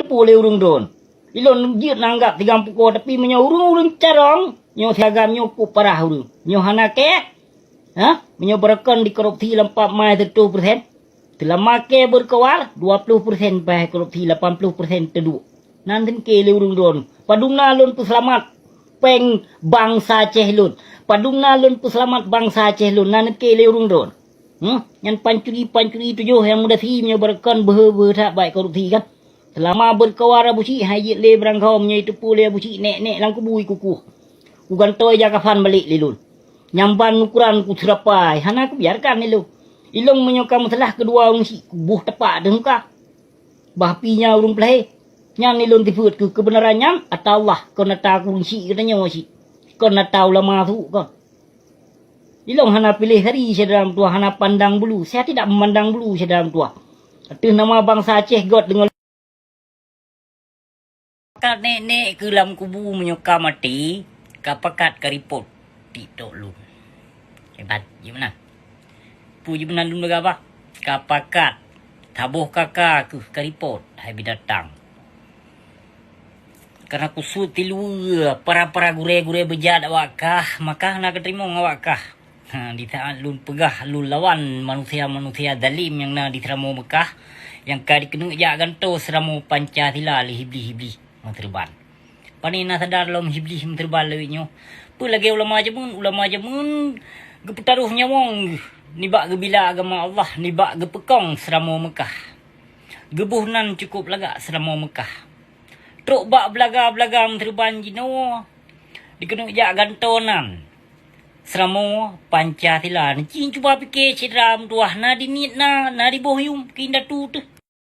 Boleh urung don. Ilon jiut nanggap 30 ko tapi menyo urung carong. Nyo siagam nyo ku parah urung. Nyo hanake. Ha? Menyo berkon di korupsi 4 mai 1%. Telah make berkawar 20% bah korupsi 80% tedu. Nanti ke le urung don. Padungna lon pu selamat. Peng bangsa Aceh lon. Padungna lon pu selamat bangsa Aceh lon. Nanti ke le urung don. Yang pancuri tujuh yang muda si menyo berkon ber tak baik korupsi kan. Selama berkawara busi hayit le berangkau itu pule busi nek lang kubui kuku. Ku gantoi jakafan balik lilun. Nyamban ukuran ku serapai. Hana ku biarkan lilu. Ilong menyokam salah kedua urung si kubuh tepak dengka. Bahpinya urung pelai. Nyan ilun tifut ke kebenarannya atau Allah kau nata ku si katanya si. Kau nata ulama tu kau. Ilong hana pilih hari sedalam tua hana pandang bulu. Saya tidak memandang bulu sedalam tua. Itu nama bangsa Aceh God dengan kat nek ke dalam kubu menyoka mati kapakat karipot titok lu hebat gimana puji benan lu apa kapakat tabuh kakak ke karipot hai bidatang karena kusut tilu para gure bejat awakah maka nak terima awakah di saat lun pegah lun lawan manusia dalim yang na diteramu Mekah yang kadi kena jak ganto seramu Pancasila hibli terban. Panina sadar lom hiblis terban lewinyo. Pu lagi ulama jamun gepetaruhnya wong nibak gebila agama Allah nibak gepekong seramo Mekah. Gebuhnan cukup lagak seramo Mekah. Truk bak belaga terban jino dikena jak gantonan. Seramo Pancasila. Cing cuba fikir cedram tuah na dinit na di bohyum kinda tu